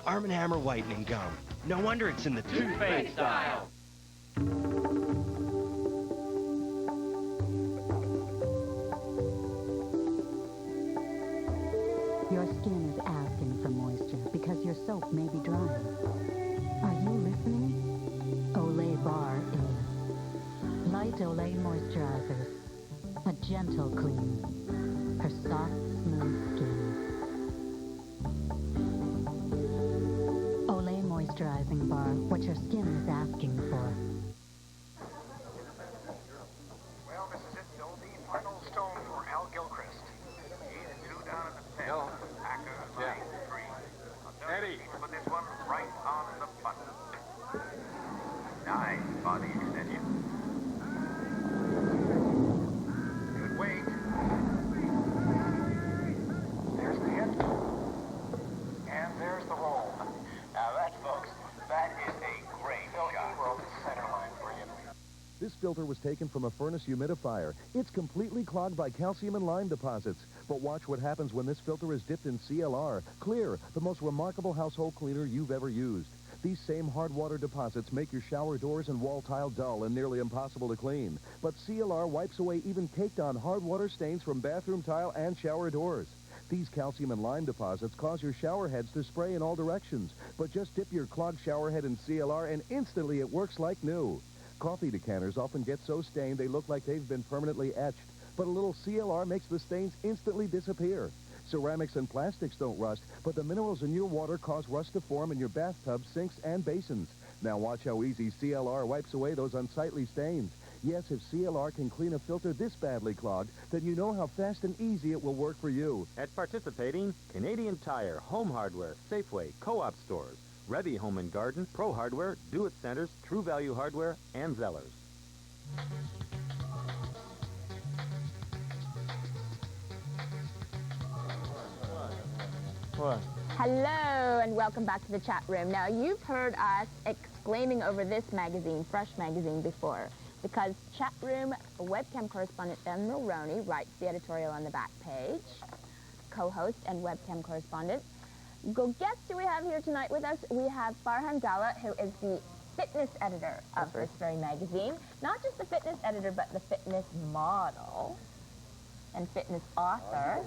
Arm & Hammer Whitening Gum. No wonder it's in the toothpaste style. Your skin is asking for moisture because your soap may be drying. Are you listening? Olay Bar is light Olay moisturizers. A gentle clean for soft, smooth skin. Olay Moisturizing Bar, what your skin is asking for. Well, this is it. There'll be final stone for Al Gilchrist. He is 2 down in the pen. Hello. Packers Yeah. line 3. Eddie. Put this one right on the button. Nice body extension. Good weight. There's the hit. And there's the roll. Now that, folks, that is a great shot. Well, center line for you. This filter was taken from a furnace humidifier. It's completely clogged by calcium and lime deposits. But watch what happens when this filter is dipped in CLR. Clear, the most remarkable household cleaner you've ever used. These same hard water deposits make your shower doors and wall tile dull and nearly impossible to clean. But CLR wipes away even caked-on hard water stains from bathroom tile and shower doors. These calcium and lime deposits cause your shower heads to spray in all directions. But just dip your clogged shower head in CLR and instantly it works like new. Coffee decanters often get so stained they look like they've been permanently etched. But a little CLR makes the stains instantly disappear. Ceramics and plastics don't rust, but the minerals in your water cause rust to form in your bathtubs, sinks, and basins. Now watch how easy CLR wipes away those unsightly stains. Yes, if CLR can clean a filter this badly clogged, then you know how fast and easy it will work for you. At participating Canadian Tire, Home Hardware, Safeway, Co-op stores, Revy Home and Garden, Pro Hardware, Do-It Centers, True Value Hardware, and Zellers. What? Hello and welcome back to the chat room. Now you've heard us exclaiming over this magazine, Fresh Magazine, before because chat room webcam correspondent Ben Mulroney writes the editorial on the back page, co-host and webcam correspondent. Go guess who we have here tonight with us. We have Farhan Dalla, who is the fitness editor of this very magazine. Not just the fitness editor, but the fitness model and fitness author.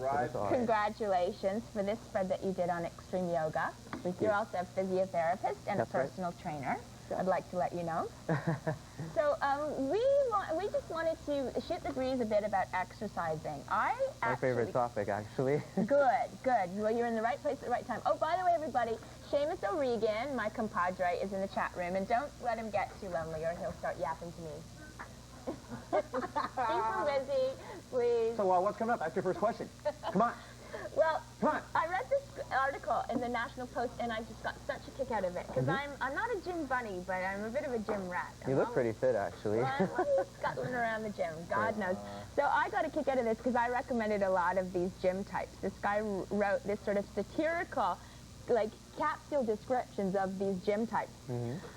Congratulations for this spread that you did on extreme yoga. You're also a physiotherapist and a personal trainer. I'd like to let you know. So we just wanted to shoot the breeze a bit about exercising. My favorite topic, actually. Good. Well, you're in the right place at the right time. Oh, by the way, everybody, Seamus O'Regan, my compadre, is in the chat room, and don't let him get too lonely or he'll start yapping to me. He's so busy, please. So what's coming up after your first question? Come on. Well, Come on. I read this article in the National Post, and I just got such a kick out of it, because I'm not a gym bunny, but I'm a bit of a gym rat. You look pretty fit, actually. Well, I'm always scuttling around the gym, God knows. So I got a kick out of this, because I recommended a lot of these gym types. This guy wrote this sort of satirical, like, capsule descriptions of these gym types.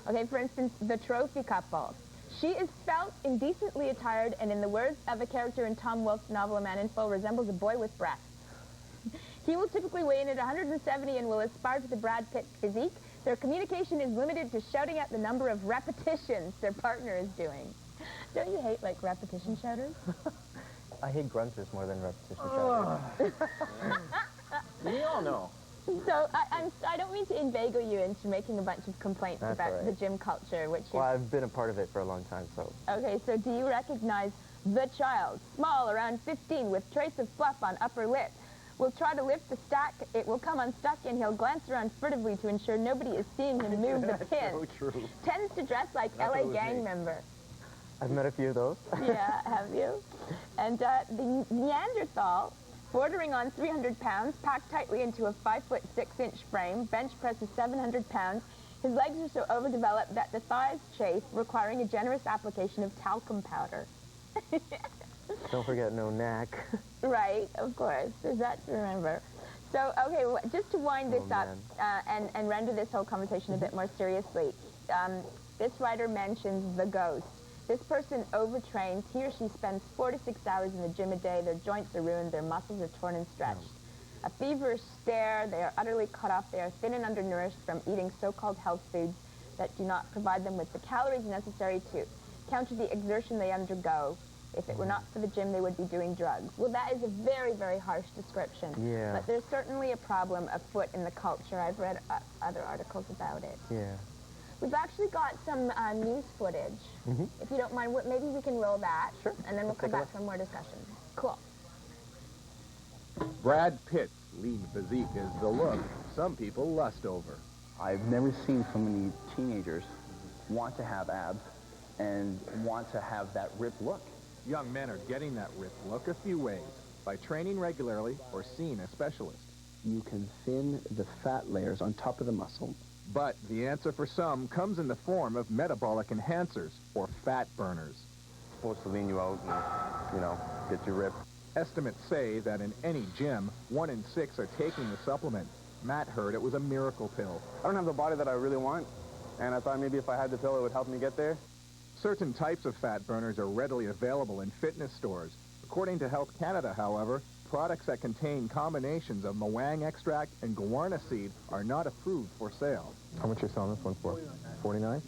Okay, for instance, the trophy couple. She is svelte, indecently attired, and in the words of a character in Tom Wolfe's novel A Man in Full, resembles a boy with breasts. He will typically weigh in at 170 and will aspire to the Brad Pitt physique. Their communication is limited to shouting out the number of repetitions their partner is doing. Don't you hate, like, repetition shouters? I hate grunters more than repetition shouters. We all know. So I don't mean to inveigle you into making a bunch of complaints about the gym culture, which is... Well, I've been a part of it for a long time, so... Okay, so do you recognize the child, small, around 15, with trace of fluff on upper lip? Will try to lift the stack, it will come unstuck, and he'll glance around furtively to ensure nobody is seeing him move the pin. So true. Tends to dress like LA gang member. I've met a few of those. Yeah, have you? And the Neanderthal, bordering on 300 pounds, packed tightly into a 5'6" frame, bench presses 700 pounds. His legs are so overdeveloped that the thighs chafe, requiring a generous application of talcum powder. Don't forget no neck. Right, of course. There's that to remember. So, okay, just to wind this up and render this whole conversation a bit more seriously, this writer mentions the ghost. This person overtrains. He or she spends 4 to 6 hours in the gym a day. Their joints are ruined. Their muscles are torn and stretched. A feverish stare, they are utterly cut off, they are thin and undernourished from eating so-called health foods that do not provide them with the calories necessary to counter the exertion they undergo. If it were not for the gym, they would be doing drugs. Well, that is a very, very harsh description. Yeah. But there's certainly a problem afoot in the culture. I've read other articles about it. Yeah. We've actually got some news footage. If you don't mind, maybe we can roll that. Sure. And then we'll Let's come take a back for more discussion. Cool. Brad Pitt's lean physique is the look some people lust over. I've never seen so many teenagers want to have abs and want to have that ripped look. Young men are getting that ripped look a few ways, by training regularly or seeing a specialist. You can thin the fat layers on top of the muscle. But the answer for some comes in the form of metabolic enhancers, or fat burners. Supposed to lean you out and, get you ripped. Estimates say that in any gym, 1 in 6 are taking the supplement. Matt heard it was a miracle pill. I don't have the body that I really want, and I thought maybe if I had the pill, it would help me get there. Certain types of fat burners are readily available in fitness stores. According to Health Canada, however, products that contain combinations of mawang extract and guarana seed are not approved for sale. How much are you selling this one for? 49?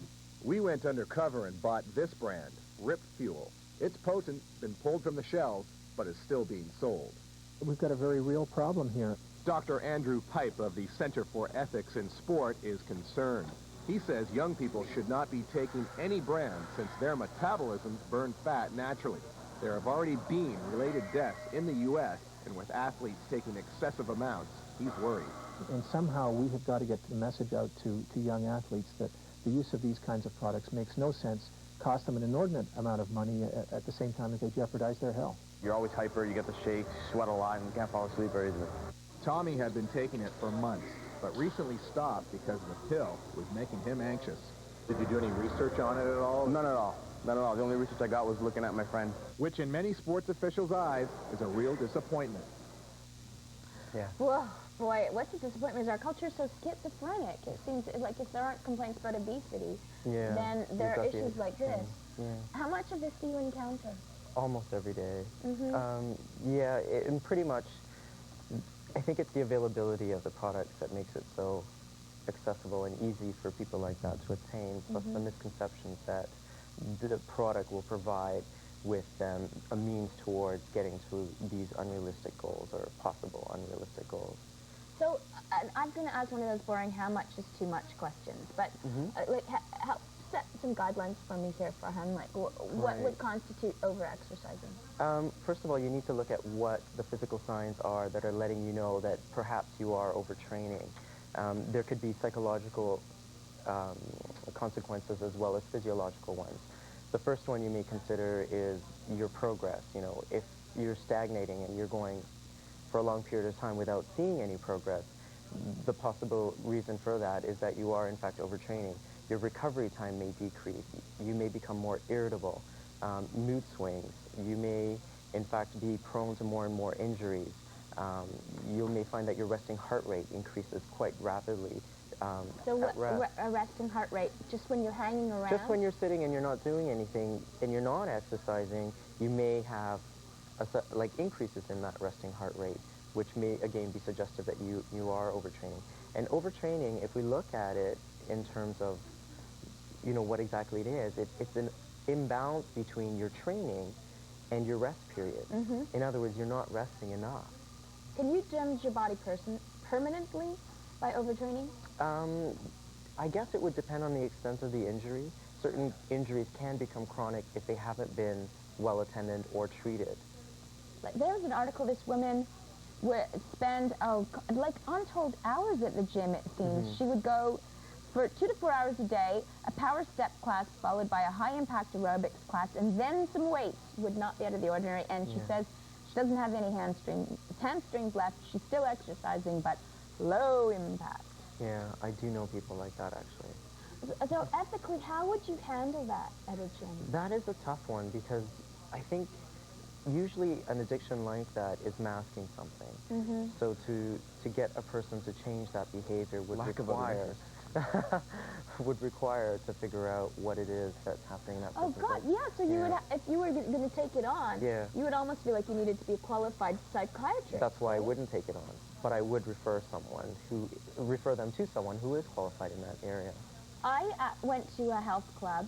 We went undercover and bought this brand, Rip Fuel. It's potent, been pulled from the shelves, but is still being sold. We've got a very real problem here. Dr. Andrew Pipe of the Center for Ethics in Sport is concerned. He says young people should not be taking any brand since their metabolisms burn fat naturally. There have already been related deaths in the U.S., and with athletes taking excessive amounts, he's worried. And somehow we have got to get the message out to young athletes that the use of these kinds of products makes no sense, cost them an inordinate amount of money at the same time as they jeopardize their health. You're always hyper, you get the shakes, sweat a lot, and you can't fall asleep very easily. Tommy had been taking it for months, but recently stopped because the pill was making him anxious. Did you do any research on it at all? None at all. None at all. The only research I got was looking at my friend. Which in many sports officials' eyes is a real disappointment. Yeah. Whoa, boy, what's the disappointment is our culture is so schizophrenic. It seems like if there aren't complaints about obesity, Yeah. then there are issues like this. Yeah. How much of this do you encounter? Almost every day. And pretty much, I think it's the availability of the products that makes it so accessible and easy for people like that to attain, plus the misconceptions that the product will provide with them a means towards getting to these unrealistic goals or possible unrealistic goals. So, I'm going to ask one of those boring how much is too much questions, but help set some guidelines for me here, Farhan. Like, what would constitute over-exercising? First of all, you need to look at what the physical signs are that are letting you know that perhaps you are overtraining. There could be psychological consequences as well as physiological ones. The first one you may consider is your progress. If you're stagnating and you're going for a long period of time without seeing any progress, the possible reason for that is that you are in fact overtraining. Your recovery time may decrease. You may become more irritable, mood swings. You may in fact be prone to more and more injuries. You may find that your resting heart rate increases quite rapidly. So a resting heart rate, just when you're hanging around? Just when you're sitting and you're not doing anything and you're not exercising, you may have increases in that resting heart rate, which may again be suggestive that you are overtraining. And overtraining, if we look at it in terms of what exactly it is, it's an imbalance between your training and your rest period. In other words, you're not resting enough. Can you damage your body permanently by overtraining? I guess it would depend on the extent of the injury. Certain injuries can become chronic if they haven't been well attended or treated. There was an article, this woman would spend untold hours at the gym, it seems. She would go for 2 to 4 hours a day, a power step class followed by a high-impact aerobics class, and then some weights would not be out of the ordinary. And she says she doesn't have any hamstrings left. She's still exercising, but low impact. Yeah, I do know people like that, actually. So ethically, how would you handle that at a gym? That is a tough one because I think usually an addiction like that is masking something. So to get a person to change that behavior would require would require to figure out what it is that's happening in that Oh, person's God, life. yeah, so you would, if you were going to take it on, Yeah. you would almost feel like you needed to be a qualified psychiatrist. That's why I wouldn't take it on. But I would refer them to someone who is qualified in that area. I went to a health club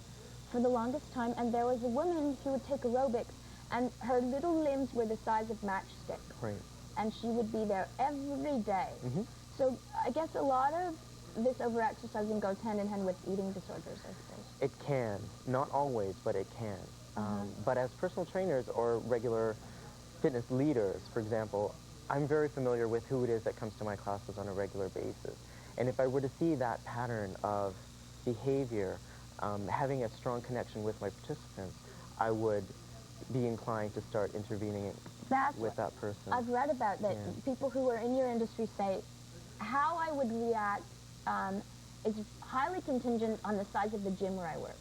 for the longest time, and there was a woman who would take aerobics, and her little limbs were the size of matchsticks. Right. And she would be there every day. Mm-hmm. So I guess a lot of this overexercising goes hand in hand with eating disorders, I suppose. It can. Not always, but it can. But as personal trainers or regular fitness leaders, for example, I'm very familiar with who it is that comes to my classes on a regular basis. And if I were to see that pattern of behavior, having a strong connection with my participants, I would be inclined to start intervening with that person. I've read about that. People who are in your industry say, how I would react is highly contingent on the size of the gym where I work.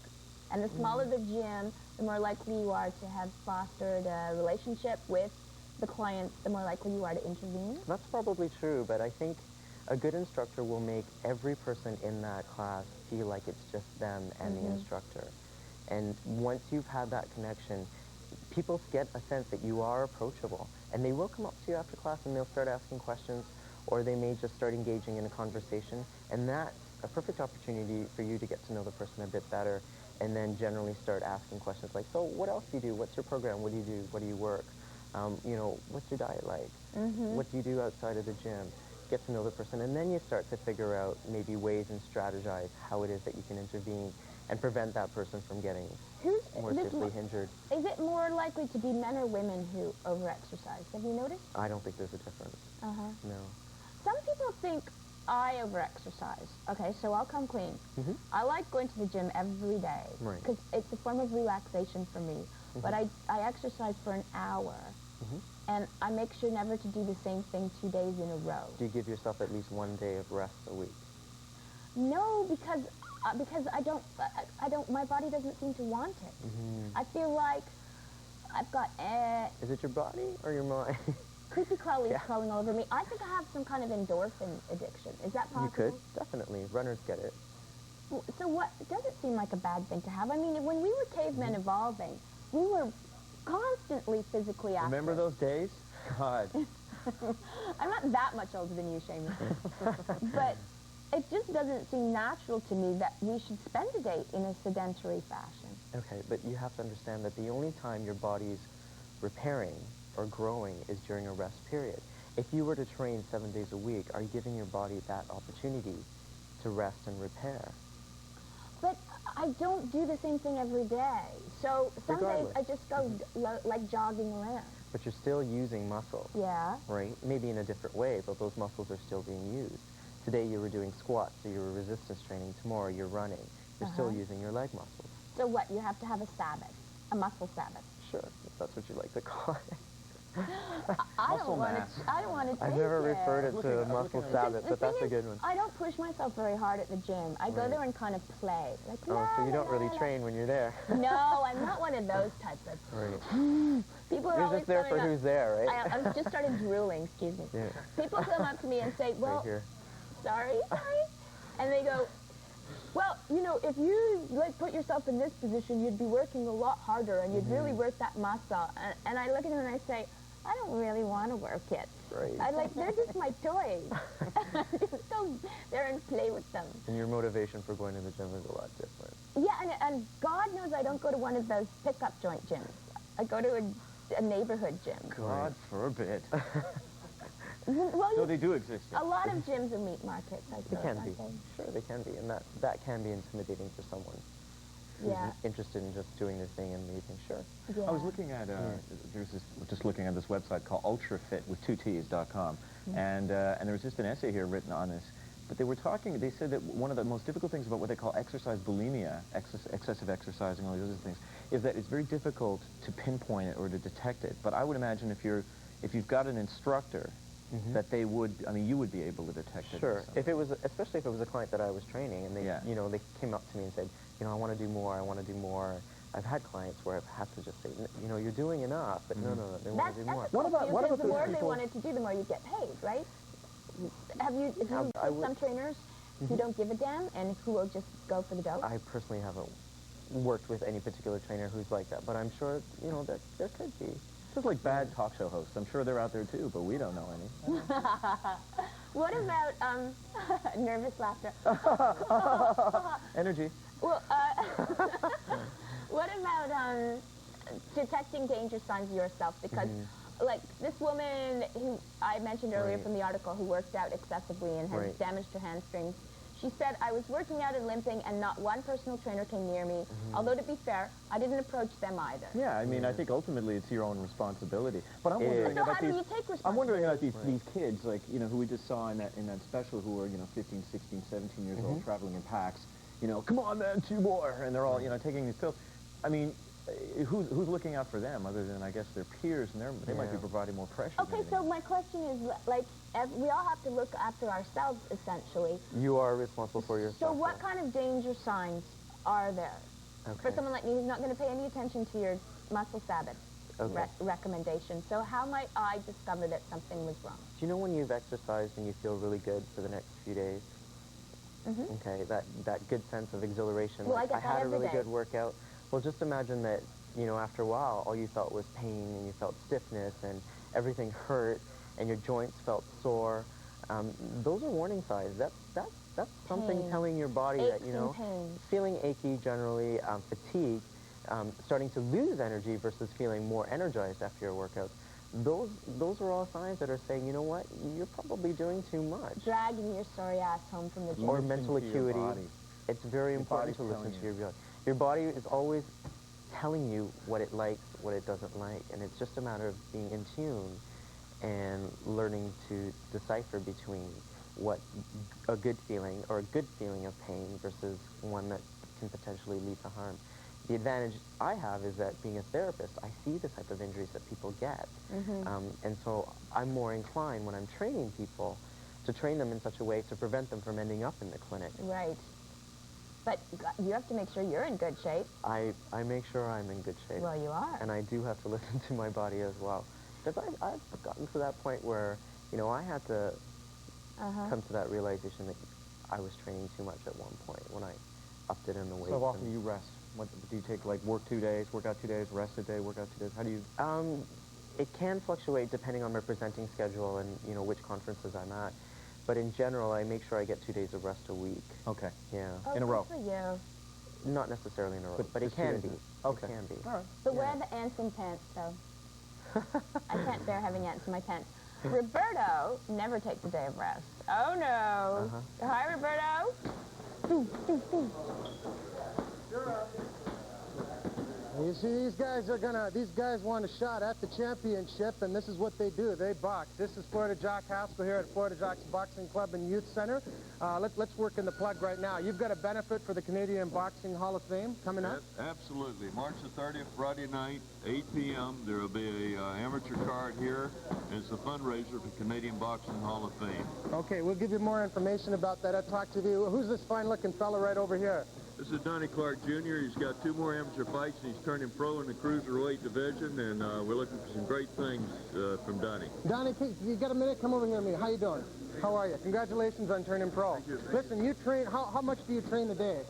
And the smaller the gym, the more likely you are to have fostered a relationship with the client, the more likely you are to intervene. That's probably true, but I think a good instructor will make every person in that class feel like it's just them and the instructor. And once you've had that connection, people get a sense that you are approachable. And they will come up to you after class and they'll start asking questions, or they may just start engaging in a conversation. And that's a perfect opportunity for you to get to know the person a bit better, and then generally start asking questions like, so what else do you do? What's your program? What do you do? What do you work? You know, what's your diet like? What do you do outside of the gym? Get to know the person, and then you start to figure out maybe ways and strategize how it is that you can intervene and prevent that person from getting more seriously injured. Is it more likely to be men or women who overexercise? Have you noticed? I don't think there's a difference. No. Some people think I overexercise. Okay, so I'll come clean. I like going to the gym every day because it's a form of relaxation for me. But I exercise for an hour, and I make sure never to do the same thing 2 days in a row. Do you give yourself at least 1 day of rest a week? No, because I don't. My body doesn't seem to want it. I feel like I've got Is it your body or your mind? creepy crawlies crawling over me. I think I have some kind of endorphin addiction. Is that possible? You could, definitely. Runners get it. So what, it doesn't seem like a bad thing to have. I mean, when we were cavemen evolving, we were constantly physically active. Remember those days? God. I'm not that much older than you, Seamus. But it just doesn't seem natural to me that we should spend a day in a sedentary fashion. Okay, but you have to understand that the only time your body's repairing or growing is during a rest period. If you were to train 7 days a week, are you giving your body that opportunity to rest and repair? But I don't do the same thing every day. So some days I just go like jogging around. But you're still using muscle. Yeah. Right? Maybe in a different way, but those muscles are still being used. Today you were doing squats, so you were resistance training. Tomorrow you're running. You're still using your leg muscles. So what, you have to have a Sabbath, a muscle Sabbath? Sure, if that's what you like to call it. I don't want to take I've never it. referred it to muscle Sabbath, but that's a good one. I don't push myself very hard at the gym. I go there and kind of play. Like, oh, so you don't really train when you're there. No, I'm not one of those types of... Right. People are You're always just there for who's there, right? I just started drooling, excuse me. Yeah. People come up to me and say, well, right here. sorry. And they go, well, you know, if you put yourself in this position, you'd be working a lot harder and you'd really work that muscle. And I look at them and I say, I don't really want to work it. Right. They're just my toys. Just go there and play with them. And your motivation for going to the gym is a lot different. Yeah, and God knows I don't go to one of those pickup joint gyms. I go to a neighborhood gym. God forbid. Well, So they do exist. a lot of gyms are meat markets, I They suppose. can be. aren't Sure, they can be. And that can be intimidating for someone they? who's Yeah. interested in just doing their thing and leaving. Sure. Yeah. I was looking at just looking at this website called ultrafit with 2Ts.com, and there was just an essay here written on this. But they said that one of the most difficult things about what they call exercise bulimia, excessive exercising, all these other things, is that it's very difficult to pinpoint it or to detect it. But I would imagine if you've got an instructor, that they would, you would be able to detect it. Sure. Especially if it was a client that I was training, and they, they came up to me and said, I want to do more, I want to do more. I've had clients where I've had to just say, you're doing enough, but no, they want to do more. What about the more they wanted to do, the more you get paid, right? Have you some trainers who don't give a damn and who will just go for the dope? I personally haven't worked with any particular trainer who's like that, but I'm sure, you know, that there could be. Just like bad talk show hosts. I'm sure they're out there too, but we don't know any. What about nervous laughter? Energy. Well, what about detecting danger signs yourself? Because, like, this woman who I mentioned earlier from the article who worked out excessively and has damaged her hamstrings, she said, I was working out and limping and not one personal trainer came near me. Although, to be fair, I didn't approach them either. Yeah, I mean, I think ultimately it's your own responsibility. But I'm wondering about how do you take responsibility? I'm wondering about these kids, like, you know, who we just saw in that special who were, you know, 15, 16, 17 years old, traveling in packs. You know, come on, man, 2 more. And they're all, you know, taking these pills. I mean, who's looking out for them other than, I guess, their peers, and they might be providing more pressure. Okay, so my question is, like, we all have to look after ourselves, essentially. You are responsible for yourself. So what kind of danger signs are there for someone like me who's not going to pay any attention to your muscle Sabbath recommendation? So how might I discover that something was wrong? Do you know when you've exercised and you feel really good for the next few days? Okay, that good sense of exhilaration. Well, like, I get that had a every really day. good workout. Well, just imagine that, you know, after a while, all you felt was pain and you felt stiffness and everything hurt and your joints felt sore. Those are warning signs. That's something telling your body that, you know, feeling achy generally, fatigue, starting to lose energy versus feeling more energized after your workouts. Those are all signs that are saying, you know what, you're probably doing too much. Dragging your sorry ass home from the gym. Or mental acuity. It's very important to listen to your body. Your body is always telling you what it likes, what it doesn't like, and it's just a matter of being in tune and learning to decipher between what a good feeling or a good feeling of pain versus one that can potentially lead to harm. The advantage I have is that being a therapist, I see the type of injuries that people get. And so I'm more inclined when I'm training people to train them in such a way to prevent them from ending up in the clinic. Right. But you have to make sure you're in good shape. I make sure I'm in good shape. Well, you are. And I do have to listen to my body as well. Because I've gotten to that point where, you know, I had to come to that realization that I was training too much at one point when I upped it in the weight. So often do you rest? What, do you take, like, work 2 days, work out 2 days, rest a day, work out 2 days? How do you... It can fluctuate depending on my presenting schedule and, you know, which conferences I'm at. But in general, I make sure I get 2 days of rest a week. Okay. Yeah. Oh, in a row? Good for you. Not necessarily in a row, but it can be. Okay. It can be. All right. But wear the ants in pants, though. I can't bear having ants in my pants. Roberto never takes a day of rest. Oh, no. Hi, Roberto. You see, these guys want a shot at the championship, and this is what they do. They box. This is Florida Jock Haskell here at Florida Jocks Boxing Club and Youth Center. Let's work in the plug right now. You've got a benefit for the Canadian Boxing Hall of Fame coming up? Absolutely. March the 30th, Friday night, 8 p.m. There will be a amateur card here. It's a fundraiser for Canadian Boxing Hall of Fame. Okay, we'll give you more information about that. I'll talk to you. Who's this fine-looking fella right over here? This is Donnie Clark Jr. He's got 2 more amateur fights, and he's turning pro in the cruiserweight division, and we're looking for some great things from Donnie. Donnie, you got a minute? Come over here to me. How you doing? How are you? Congratulations on turning pro. Thank you. Listen, you train, how much do you train a day?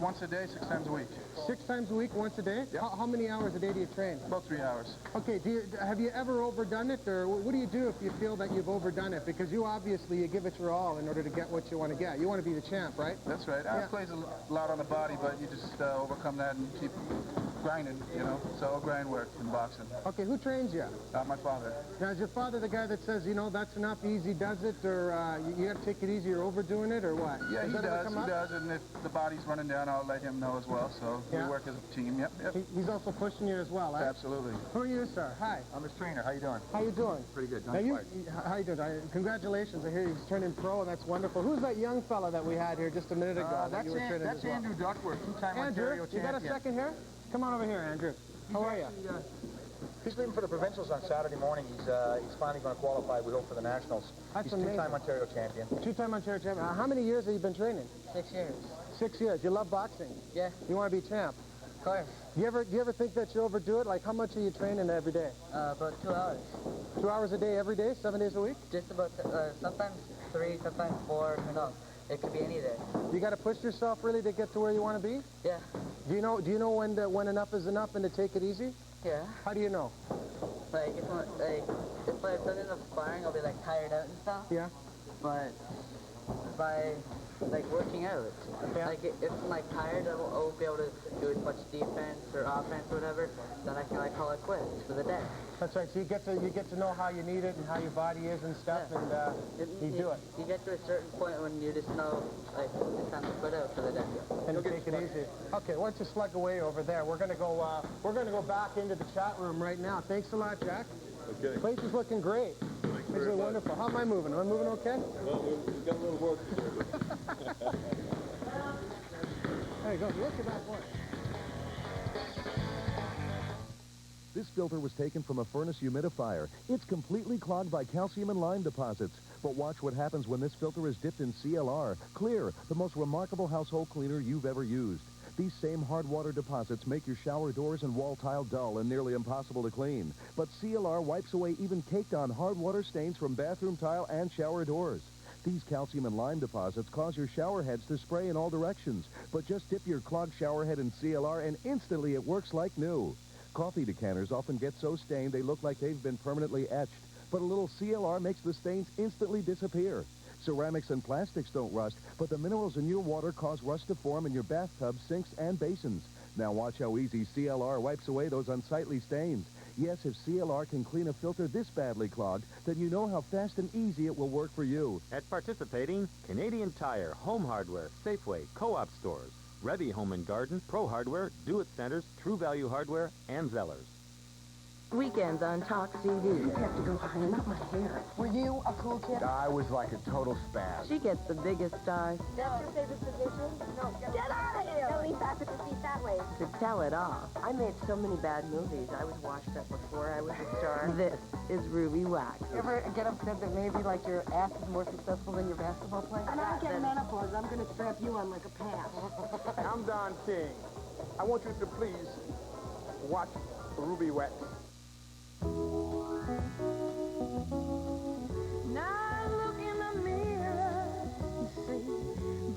Once a day, 6 times a week. 6 times a week, once a day? Yep. How many hours a day do you train? About 3 hours. Okay, have you ever overdone it, or what do you do if you feel that you've overdone it? Because you give it your all in order to get what you want to get. You want to be the champ, right? That's right. It plays a lot on the body, but you just overcome that and keep grinding, you know. So all grind work in boxing. Okay, who trains you? My father. Now, is your father the guy that says, you know, that's enough, easy does it, or you got to take it easy, you're overdoing it, or what? Yeah, he does, and if the body's running down, I'll let him know as well. So we work as a team. Yep. He's also pushing you as well, eh? Absolutely. Who are you, sir? Hi. I'm his trainer. How you doing? How you doing? Pretty good. How you doing? Congratulations. I hear he's turning pro, and that's wonderful. Who's that young fella that we had here just a minute ago? That's Andrew Duckworth, two-time Ontario champion. You got a second here? Come on over here, Andrew. How are you? He's leaving for the provincials on Saturday morning. He's finally going to qualify, we hope, for the nationals. That's He's amazing. two-time Ontario champion. Two-time Ontario champion. How many years have you been training? 6 years. 6 years. You love boxing? Yeah. You want to be champ? Of course. Do you ever think that you overdo it? Like, how much are you training every day? About 2 hours. 2 hours a day every day, 7 days a week? Just about, sometimes 3, sometimes 4, you know. It could be any day. You got to push yourself really to get to where you want to be? Yeah. Do you know when enough is enough and to take it easy? Yeah. How do you know? Like if I've done enough sparring, I'll be like tired out and stuff. Yeah. But by like working out, like if I'm like tired, I won't be able to do as much defense or offense or whatever. Then I can like call it quits for the day. That's right. So you get to know how you need it and how your body is and stuff, and you do it. You get to a certain point when you just know like it's time to quit out for the day. And take it easy. Okay, why don't you slug away over there? We're gonna go back into the chat room right now. Thanks a lot, Jack. Okay. Place is looking great. This is wonderful. How am I moving? Am I moving okay? Well, we've got a little work to do. There you go. Look at that one. This filter was taken from a furnace humidifier. It's completely clogged by calcium and lime deposits. But watch what happens when this filter is dipped in CLR. Clear, the most remarkable household cleaner you've ever used. These same hard water deposits make your shower doors and wall tile dull and nearly impossible to clean. But CLR wipes away even caked-on hard water stains from bathroom tile and shower doors. These calcium and lime deposits cause your shower heads to spray in all directions. But just dip your clogged shower head in CLR and instantly it works like new. Coffee decanters often get so stained they look like they've been permanently etched. But a little CLR makes the stains instantly disappear. Ceramics and plastics don't rust, but the minerals in your water cause rust to form in your bathtubs, sinks, and basins. Now watch how easy CLR wipes away those unsightly stains. Yes, if CLR can clean a filter this badly clogged, then you know how fast and easy it will work for you. At participating Canadian Tire, Home Hardware, Safeway, Co-op stores, Revy Home and Garden, Pro Hardware, Do-It Centers, True Value Hardware, and Zellers. Weekends on Talk TV. You have to go behind, not my hair. Were you a cool kid? I was like a total spaz. She gets the biggest stars That's your favorite position? No, get out of here! Don't leave backwards and feet that way. to tell it all. I made so many bad movies. I was washed up before I was a star. This is Ruby Wax. You ever get upset that maybe like your ass is more successful than your basketball play? When I get menopause, I'm going to strap you on like a pass. I'm Don King. I want you to please watch Ruby Wax. Now look in the mirror and see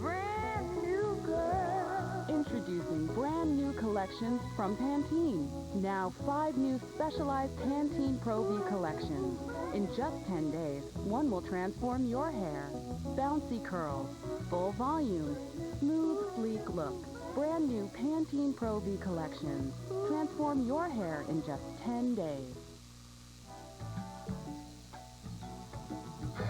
brand new girl. Introducing brand new collections from Pantene. Now 5 new specialized Pantene Pro V collections. In just 10 days, one will transform your hair. Bouncy curls, full volume, smooth, sleek look. Brand new Pantene Pro V collections. Transform your hair in just 10 days.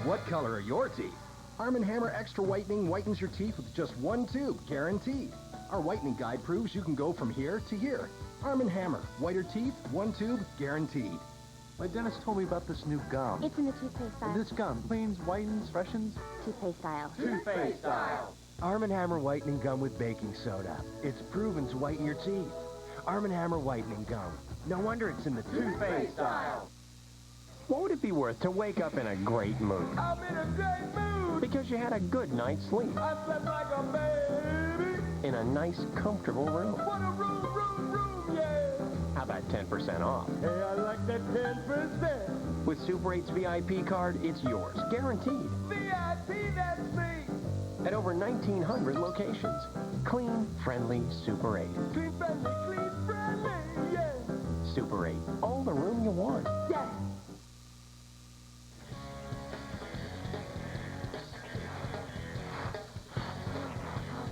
What color are your teeth? Arm & Hammer Extra Whitening whitens your teeth with just one tube, guaranteed. Our whitening guide proves you can go from here to here. Arm & Hammer, whiter teeth, one tube, guaranteed. My dentist told me about this new gum. It's in the toothpaste style. This gum cleans, whitens, freshens? Toothpaste style. Toothpaste style. Arm & Hammer whitening gum with baking soda. It's proven to whiten your teeth. Arm & Hammer whitening gum. No wonder it's in the toothpaste style. What would it be worth to wake up in a great mood? I'm in a great mood. Because you had a good night's sleep I slept like a baby. in a nice, comfortable room. What a room, yeah. How about 10% off? Hey, I like that 10%. With Super 8's VIP card, it's yours, guaranteed. VIP, that's me. At over 1,900 locations. Clean, friendly Super 8. Clean, friendly, yeah. Super 8, all the room you want. Yeah.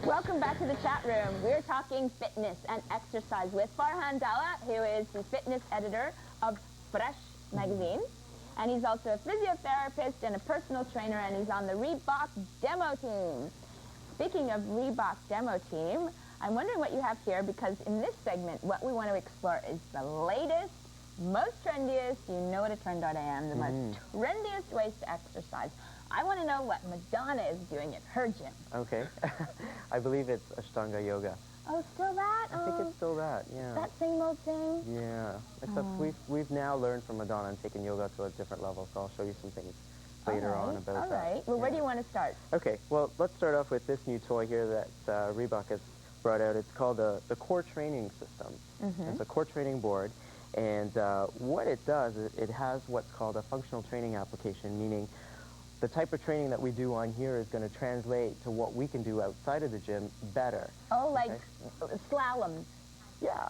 Welcome back to the chat room. We're talking fitness and exercise with Farhan Dalla, who is the fitness editor of Fresh magazine. And he's also a physiotherapist and a personal trainer, and he's on the Reebok demo team. Speaking of Reebok demo team, I'm wondering what you have here, because in this segment, what we want to explore is the latest, most trendiest, you know what a trend dot I am, the most trendiest ways to exercise. I want to know what Madonna is doing at her gym. Okay. I believe it's Ashtanga Yoga. Oh, still that? I think it's still that, yeah. That same old thing? Yeah. Except we've now learned from Madonna and taken yoga to a different level, so I'll show you some things later on about All that. right. Well, where do you want to start? Okay, well, let's start off with this new toy here that Reebok has brought out. It's called the Core Training System. It's a core training board, and what it does is it has what's called a functional training application, meaning the type of training that we do on here is going to translate to what we can do outside of the gym better. Oh, like slaloms. Yeah.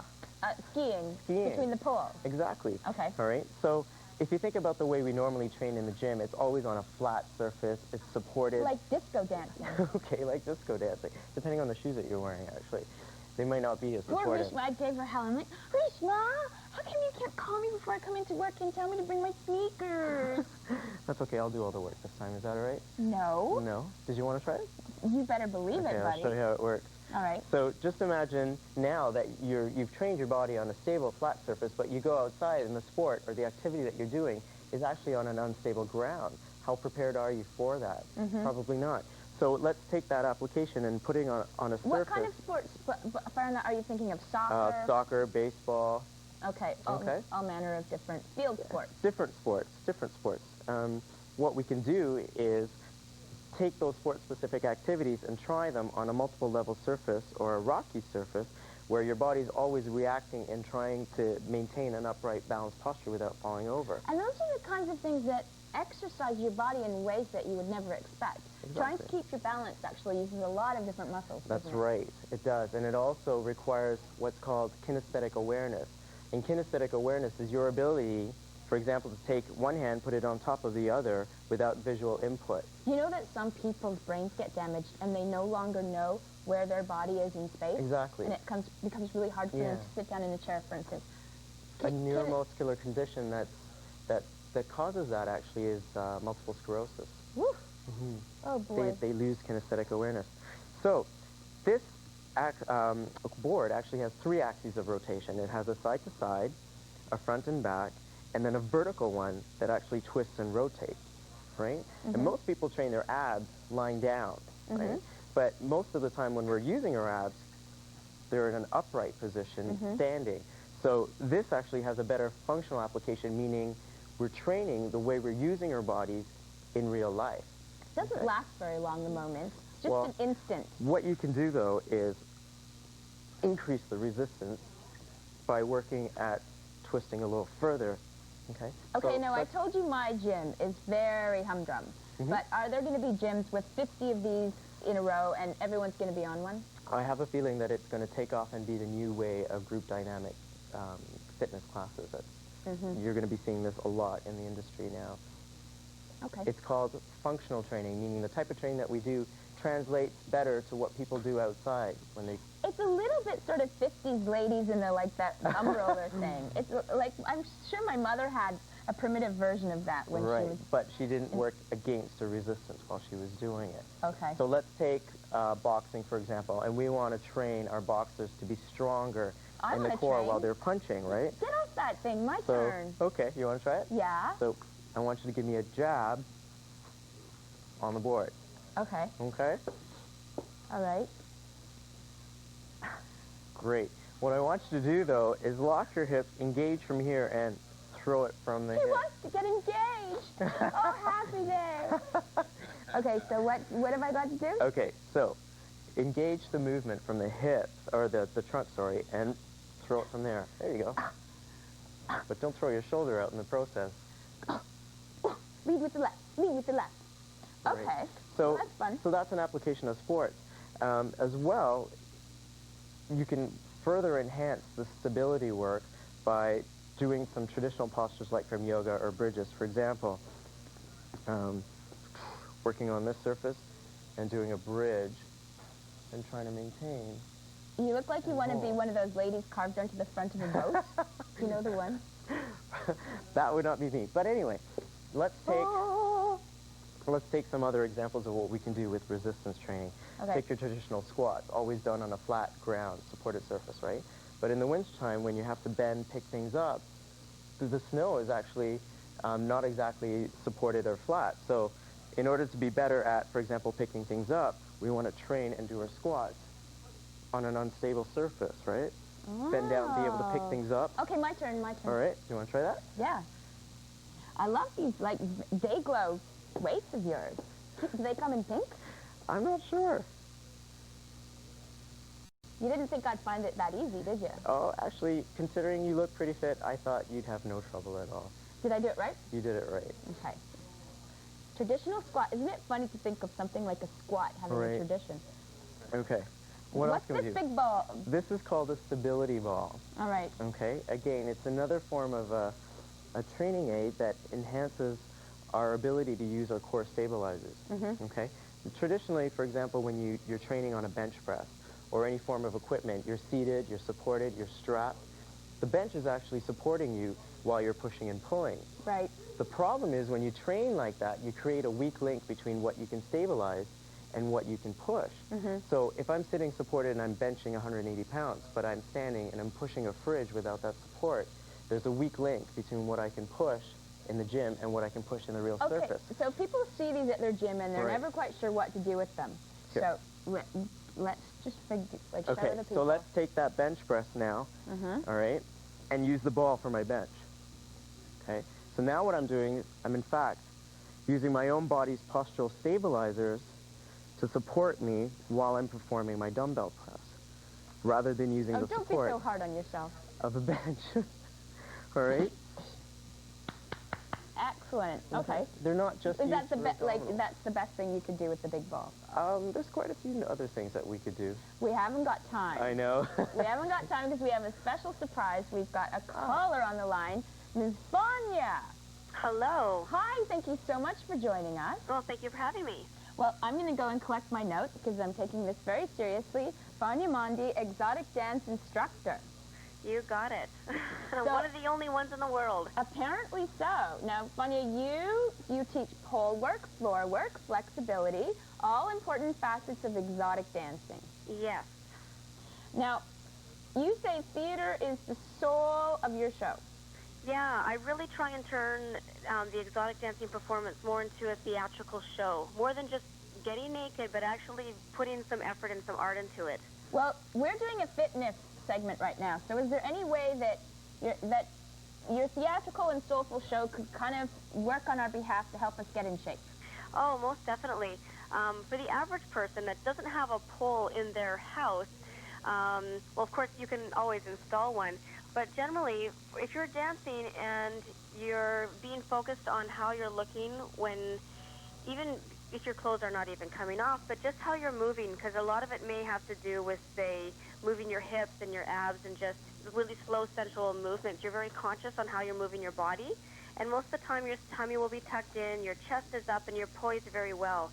Skiing. Skiing. Between the poles. Exactly. Okay. All right. So if you think about the way we normally train in the gym, it's always on a flat surface. It's supported. Like disco dancing. Okay, like disco dancing. Depending on the shoes that you're wearing, actually. They might not be as Poor supportive. Rishma, I gave her hell. I'm like, Rishma, how come you can't call me before I come into work and tell me to bring my sneakers? That's okay. I'll do all the work this time. Is that all right? No. No? Did you want to try it? You better believe Okay, it, I'll buddy. show you how it works. All right. So just imagine now that you've trained your body on a stable, flat surface, but you go outside and the sport or the activity that you're doing is actually on an unstable ground. How prepared are you for that? Probably not. So let's take that application and put it on a surface. What kind of sports, Farna, are you thinking of? Soccer? Soccer, baseball. Okay. All manner of different field sports. Different sports. What we can do is take those sport-specific activities and try them on a multiple level surface or a rocky surface where your body's always reacting and trying to maintain an upright, balanced posture without falling over. And those are the kinds of things that exercise your body in ways that you would never expect. Exactly. Trying to keep your balance actually uses a lot of different muscles. That's doesn't it? right, it does. And it also requires what's called kinesthetic awareness. And kinesthetic awareness is your ability, for example, to take one hand, put it on top of the other without visual input. You know that some people's brains get damaged and they no longer know where their body is in space? Exactly. And it becomes really hard for them to sit down in a chair, for instance. A neuromuscular condition that causes that actually is multiple sclerosis. Woo! Oh boy. They lose kinesthetic awareness. So this board actually has 3 axes of rotation. It has a side-to-side, a front and back, and then a vertical one that actually twists and rotates, right? And most people train their abs lying down, right? But most of the time when we're using our abs, they're in an upright position, standing. So this actually has a better functional application, meaning we're training the way we're using our bodies in real life. It doesn't last very long, the moment. It's just an instant. What you can do, though, is increase the resistance by working at twisting a little further, okay? Okay, So now I told you my gym is very humdrum, but are there going to be gyms with 50 of these in a row and everyone's going to be on one? I have a feeling that it's going to take off and be the new way of group dynamic fitness classes. You're going to be seeing this a lot in the industry now. Okay. It's called functional training, meaning the type of training that we do translates better to what people do outside when they... It's a little bit sort of 50s ladies in the, like, that thumb roller thing. It's like, I'm sure my mother had a primitive version of that when she was... but she didn't work against the resistance while she was doing it. Okay. So let's take boxing, for example, and we want to train our boxers to be stronger in the core while they're punching, right? Get off that thing, my turn. Okay, you want to try it? Yeah. So I want you to give me a jab on the board. Okay. Okay? All right. Great. What I want you to do, though, is lock your hips, engage from here, and throw it from the He hip. wants to get engaged. Oh, happy day. Okay, so what have I got to do? Okay, so engage the movement from the hips, or the trunk, sorry, and throw it from there. There you go. But don't throw your shoulder out in the process. Lead with the left. Lead with the left. Great. Okay. So that's fun. So that's an application of sports. As well, you can further enhance the stability work by doing some traditional postures like from yoga or bridges. For example, working on this surface and doing a bridge and trying to maintain. You look like you want to be one of those ladies carved onto the front of a boat. You know the one? That would not be me. But anyway, let's take some other examples of what we can do with resistance training. Okay. Take your traditional squats, always done on a flat ground, supported surface, right? But in the wintertime, when you have to bend, pick things up, the snow is actually not exactly supported or flat. So in order to be better at, for example, picking things up, we want to train and do our squats on an unstable surface, right? Bend down, be able to pick things up. Okay, my turn, my turn. All right, you want to try that? Yeah. I love these, like, day glow weights of yours. Do they come in pink? I'm not sure. You didn't think I'd find it that easy, did you? Oh, actually, considering you look pretty fit, I thought you'd have no trouble at all. Did I do it right? You did it right. Okay. traditional squat, isn't it funny to think of something like a squat having a Right. tradition? Okay. What What's else can we this do? big ball? This is called a stability ball. All right. Okay. Again, it's another form of a training aid that enhances our ability to use our core stabilizers. Mhm. Okay. Traditionally, for example, when you're training on a bench press or any form of equipment, you're seated, you're supported, you're strapped. The bench is actually supporting you while you're pushing and pulling. Right. The problem is when you train like that, you create a weak link between what you can stabilize and what you can push. Mhm. So if I'm sitting supported and I'm benching 180 pounds, but I'm standing and I'm pushing a fridge without that support, there's a weak link between what I can push in the gym and what I can push in the real Okay, surface. so people see these at their gym and they're Right. never quite sure what to do with them. Here. So let's just show the Okay, people. so let's take that bench press now, Mhm. all right, and use the ball for my bench. Okay, so now what I'm doing is I'm in fact using my own body's postural stabilizers to support me while I'm performing my dumbbell press, rather than using Oh, the don't be support so hard on yourself. of a bench. All right? Excellent. Okay. They're not just Is that used the for like abdominals. that's the best thing you could do with the big ball? There's quite a few other things that we could do. We haven't got time. I know. We haven't got time because we have a special surprise. We've got a caller on the line, Ms. Vanya. Hello. Hi, thank you so much for joining us. Well, thank you for having me. Well, I'm going to go and collect my notes because I'm taking this very seriously. Vanya Mondi, exotic dance instructor. You got it. So- One of the only ones in the world. Apparently so. Now, Vanya, you teach pole work, floor work, flexibility, all important facets of exotic dancing. Yes. Now, you say theater is the soul of your show. Yeah, I really try and turn the exotic dancing performance more into a theatrical show. More than just getting naked, but actually putting some effort and some art into it. Well, we're doing a fitness segment right now. So is there any way that your theatrical and soulful show could kind of work on our behalf to help us get in shape? Oh, most definitely. For the average person that doesn't have a pole in their house, well, of course, you can always install one. But generally, if you're dancing and you're being focused on how you're looking when, even if your clothes are not even coming off, but just how you're moving, because a lot of it may have to do with, say, moving your hips and your abs and just really slow, sensual movements. You're very conscious on how you're moving your body. And most of the time, your tummy will be tucked in, your chest is up, and you're poised very well.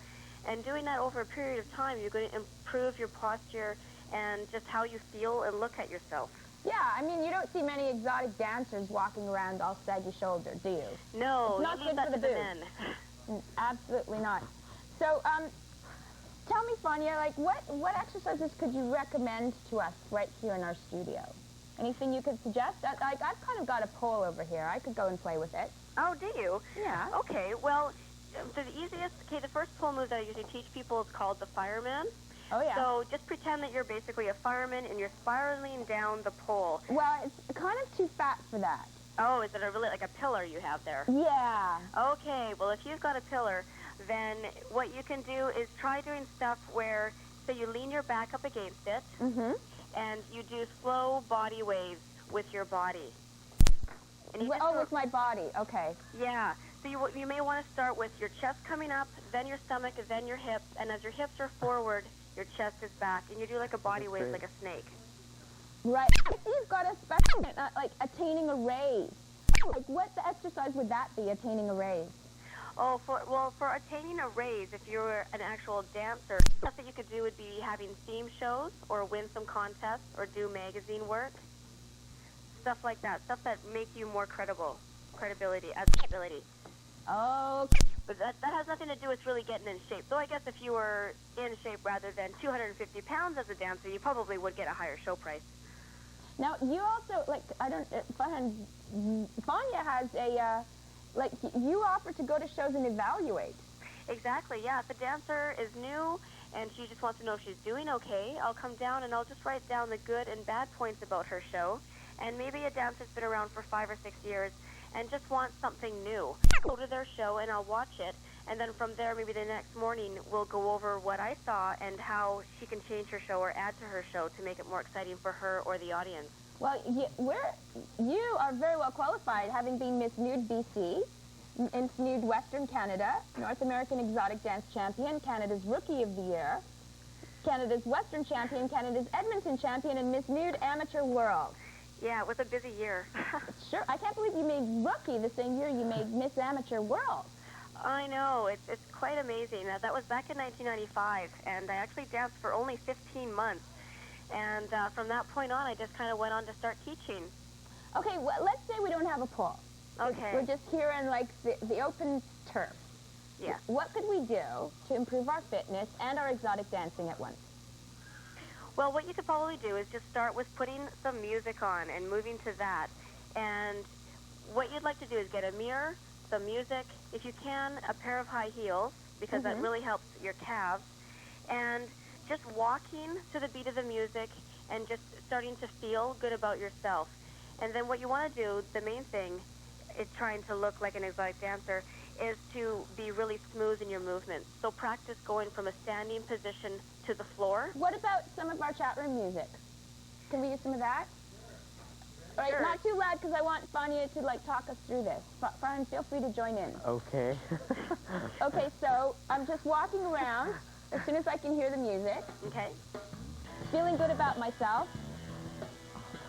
And doing that over a period of time, you're going to improve your posture and just how you feel and look at yourself. Yeah, I mean, you don't see many exotic dancers walking around all saggy-shouldered, do you? No, It's not you leave good that for the to the boobs. men. Absolutely not. So, tell me, Vanya, like, what exercises could you recommend to us right here in our studio? Anything you could suggest? Like, I've kind of got a pole over here. I could go and play with it. Oh, do you? Yeah. Okay, well, the first pole move that I usually teach people is called the fireman. Oh, yeah. So just pretend that you're basically a fireman and you're spiraling down the pole. Well, it's kind of too fat for that. Oh, is it really like a pillar you have there? Yeah. Okay, well, if you've got a pillar, then what you can do is try doing stuff where, say, you lean your back up against it, Mm-hmm. and you do slow body waves with your body. And you Oh, with my body. Okay. Yeah. So you may want to start with your chest coming up, then your stomach, and then your hips. And as your hips are forward, your chest is back. And you do like a body wave, like a snake. Right. I see you've got a special, like attaining a raise. Like, what exercise would that be, attaining a raise? Oh, for attaining a raise, if you're an actual dancer, stuff that you could do would be having theme shows or win some contests or do magazine work. Stuff like that. Stuff that make you more credibility as ability. Oh. But that has nothing to do with really getting in shape. So I guess if you were in shape rather than 250 pounds as a dancer, you probably would get a higher show price. Now, you also, like, Vanya has a, like, you offer to go to shows and evaluate. Exactly, yeah. If a dancer is new and she just wants to know if she's doing okay, I'll come down and I'll just write down the good and bad points about her show. And maybe a dancer's been around for 5 or 6 years and just wants something new. Go to their show and I'll watch it. And then from there, maybe the next morning, we'll go over what I saw and how she can change her show or add to her show to make it more exciting for her or the audience. Well, you are very well qualified, having been Miss Nude BC. Miss Nude Western Canada, North American Exotic Dance Champion, Canada's Rookie of the Year, Canada's Western Champion, Canada's Edmonton Champion, and Miss Nude Amateur World. Yeah, it was a busy year. Sure, I can't believe you made Rookie the same year you made Miss Amateur World. I know, it's quite amazing. That was back in 1995, and I actually danced for only 15 months. And from that point on, I just kind of went on to start teaching. Okay, well, let's say we don't have a pole. Okay. We're just here in, like, the open turf. Yeah. What could we do to improve our fitness and our exotic dancing at once? Well, what you could probably do is just start with putting some music on and moving to that. And what you'd like to do is get a mirror, some music, if you can, a pair of high heels, because that really helps your calves, and just walking to the beat of the music and just starting to feel good about yourself. And then what you want to do, the main thing, is trying to look like an exotic dancer, is to be really smooth in your movements. So practice going from a standing position to the floor. What about some of our chat room music? Can we use some of that? All right, Sure. not too loud because I want Fania to, like, talk us through this. Fran, feel free to join in. Okay. Okay, so I'm just walking around as soon as I can hear the music. Okay. Feeling good about myself.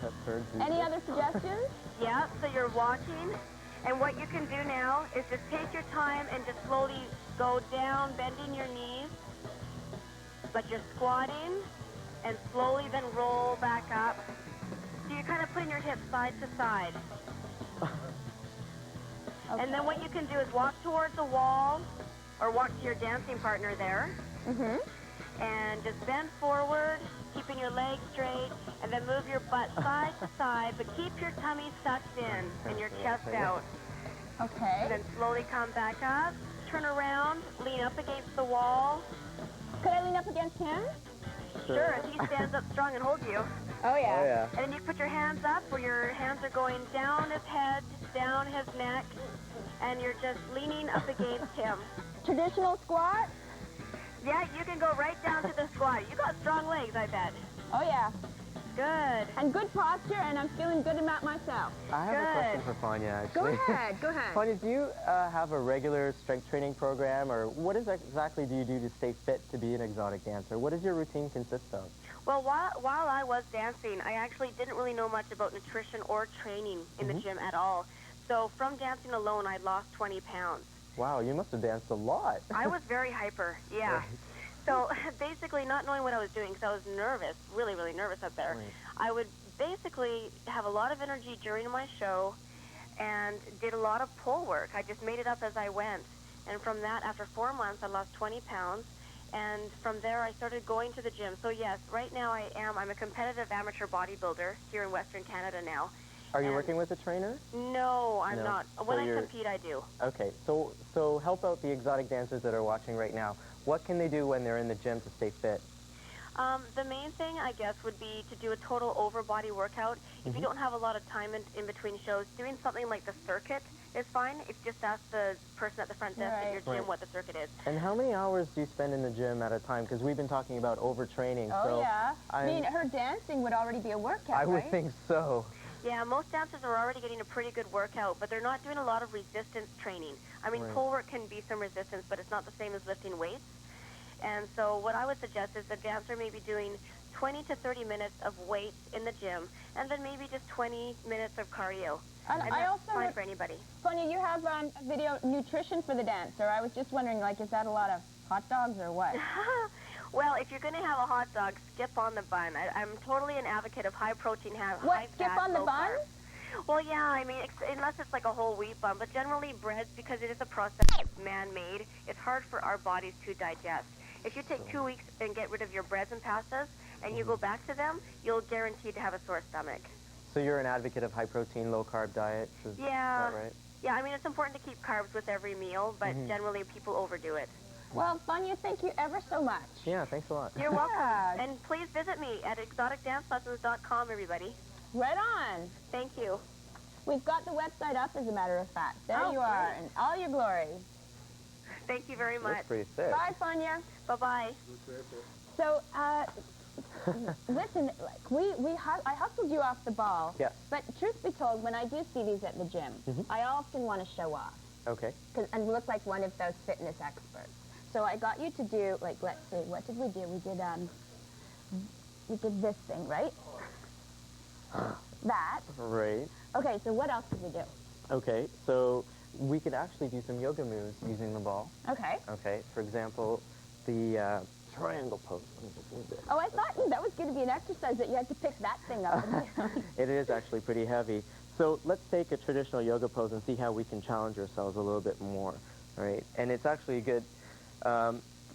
That's heard. Any other suggestions? Yeah, so you're walking, and what you can do now is just take your time and just slowly go down, bending your knees, but you're squatting, and slowly then roll back up. So you're kind of putting your hips side to side. And then what you can do is walk towards the wall, or walk to your dancing partner there, and just bend forward, keeping your legs straight, and then move your butt side to side, but keep your tummy sucked in and your chest out. Okay. And then slowly come back up, turn around, lean up against the wall. Could I lean up against him? Sure, if he stands up strong and holds you. Oh, yeah. Oh, yeah. And then you put your hands up where your hands are going down his head, down his neck, and you're just leaning up against him. Traditional squat? Yeah, you can go right down to the squat. You got strong legs, I bet. Oh, yeah. Good. And good posture, and I'm feeling good about myself. I have a question for Fania, actually. Go ahead, go ahead. Fania, do you have a regular strength training program, or what exactly do you do to stay fit to be an exotic dancer? What does your routine consist of? Well, while I was dancing, I actually didn't really know much about nutrition or training in the gym at all. So from dancing alone, I lost 20 pounds. Wow, you must have danced a lot. I was very hyper, yeah. Right. So basically not knowing what I was doing, because I was nervous, really, really nervous up there, I would basically have a lot of energy during my show and did a lot of pull work. I just made it up as I went. And from that, after 4 months, I lost 20 pounds. And from there, I started going to the gym. So yes, right now I'm a competitive amateur bodybuilder here in Western Canada now. Are you working with a trainer? No, I'm No. not. So When I you're- compete, I do. Okay, so help out the exotic dancers that are watching right now. What can they do when they're in the gym to stay fit? The main thing, I guess, would be to do a total over-body workout. If you don't have a lot of time in between shows, doing something like the circuit is fine. If just ask the person at the front desk at your gym Right. what the circuit is. And how many hours do you spend in the gym at a time? Because we've been talking about overtraining. Oh, so yeah. I I'm- mean, her dancing would already be a workout, I would right? think so. Yeah, most dancers are already getting a pretty good workout, but they're not doing a lot of resistance training. I mean, Right. pull work can be some resistance, but it's not the same as lifting weights. And so what I would suggest is the dancer may be doing 20 to 30 minutes of weights in the gym, and then maybe just 20 minutes of cardio. And I that's also fine would- for anybody. Fania, you have a video nutrition for the dancer. I was just wondering, like, is that a lot of hot dogs or what? Well, if you're going to have a hot dog, skip on the bun. I'm totally an advocate of high protein, high What, skip fat, on the low bun? carb. Well, yeah, I mean, unless it's like a whole wheat bun, but generally breads, because it is a process that's man-made, it's hard for our bodies to digest. If you take 2 weeks and get rid of your breads and pastas, and you go back to them, you'll guarantee to have a sore stomach. So you're an advocate of high protein, low carb diet? Is Yeah. that right? Yeah, I mean, it's important to keep carbs with every meal, but generally people overdo it. Well, Fania, thank you ever so much. Yeah, thanks a lot. You're welcome. And please visit me at exoticdancelessons.com, everybody. Right on. Thank you. We've got the website up, as a matter of fact. There Oh, you are, great. in all your glory. Thank you very much. That's pretty sick. Bye, Fania. Bye-bye. So, listen, like I hustled you off the ball. Yes. But truth be told, when I do see these at the gym, I often want to show off. Okay. And look like one of those fitness experts. So I got you to do, like, let's see, what did we do? We did this thing, right? That. Right. Okay, so what else did we do? Okay, so we could actually do some yoga moves using the ball. Okay. Okay, for example, the triangle pose. Let me just move this. Oh, I thought that was going to be an exercise that you had to pick that thing up. It is actually pretty heavy. So let's take a traditional yoga pose and see how we can challenge ourselves a little bit more, right? And it's actually a good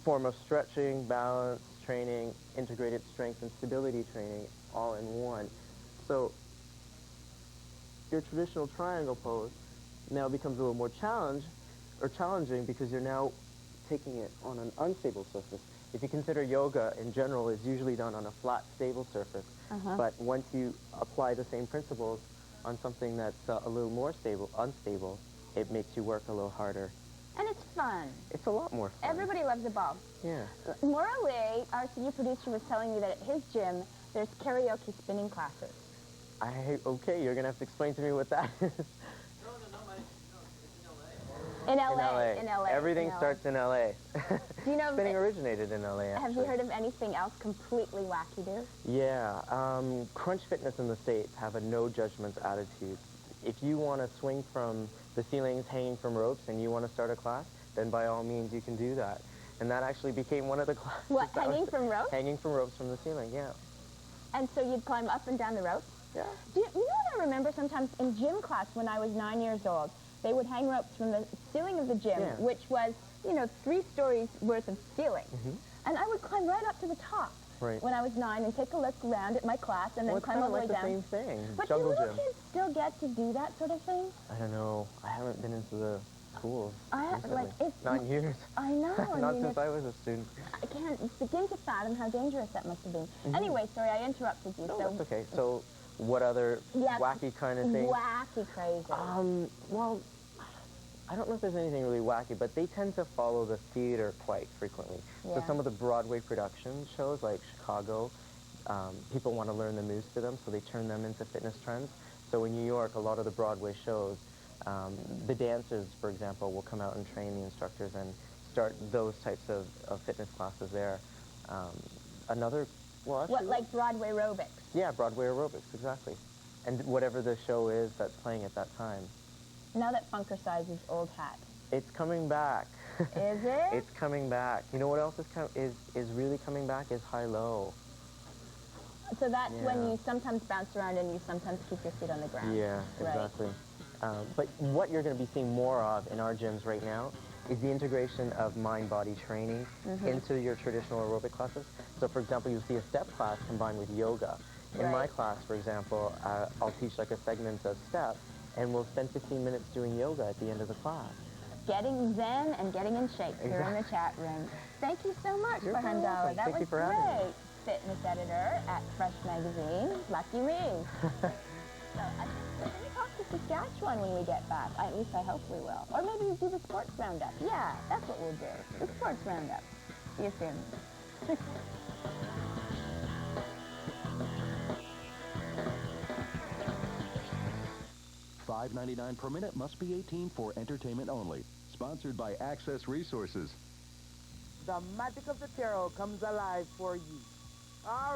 form of stretching, balance training, integrated strength and stability training all in one. So your traditional triangle pose now becomes a little more challenging because you're now taking it on an unstable surface. If you consider yoga in general is usually done on a flat, stable surface, but once you apply the same principles on something that's a little more unstable, it makes you work a little harder. And it's fun. It's a lot more fun. Everybody loves a ball. Yeah. Morale, our senior producer, was telling me that at his gym, there's karaoke spinning classes. Okay, you're going to have to explain to me what that is. In LA. In LA. Everything starts in LA. Do you know Spinning originated in LA, actually. Have you heard of anything else completely wacky, dude? Yeah. Crunch Fitness in the States have a no judgments attitude. If you want to swing from the ceilings hanging from ropes and you want to start a class, then by all means you can do that. And that actually became one of the classes. What, hanging from ropes? Hanging from ropes from the ceiling, yeah. And so you'd climb up and down the ropes? Yeah. You know what I remember sometimes in gym class when I was 9 years old? They would hang ropes from the ceiling of the gym, which was, 3 stories worth of ceiling. And I would climb right up to the top when I was 9 and take a look around at my class and then climb all the way down. It's kind of like the same thing. But Jungle do little gym. kids still get to do that sort of thing? I don't know. I haven't been into the schools recently. It's 9 years. I know. Not since I was a student. I can't begin to fathom how dangerous that must have been. Anyway, sorry, I interrupted you. No, so that's okay. So what other wacky kind of things? Wacky crazy. Well, I don't know if there's anything really wacky, but they tend to follow the theater quite frequently. So some of the Broadway production shows, like Chicago, people want to learn the moves to them, so they turn them into fitness trends. So in New York, a lot of the Broadway shows, the dancers, for example, will come out and train the instructors and start those types of fitness classes there. What, like Broadway aerobics? Yeah, Broadway aerobics, exactly. And whatever the show is that's playing at that time. Now that Funkercise is old hat. It's coming back. Is it? It's coming back. You know what else is really coming back is high-low. So that's when you sometimes bounce around and you sometimes keep your feet on the ground. Yeah, exactly. But what you're going to be seeing more of in our gyms right now is the integration of mind-body training into your traditional aerobic classes. So, for example, you'll see a step class combined with yoga. In my class, for example, I'll teach like a segment of step, and we'll spend 15 minutes doing yoga at the end of the class. Getting zen and getting in shape here in the chat room. Thank you so much, Fahandala. That was great. Fitness editor at Fresh Magazine. Lucky me. So I think we're going to talk to Saskatchewan when we get back. At least I hope we will. Or maybe we'll do the sports roundup. Yeah, that's what we'll do. The sports roundup. See you soon. $5.99 per minute, must be 18 for entertainment only. Sponsored by Access Resources. The magic of the tarot comes alive for you. All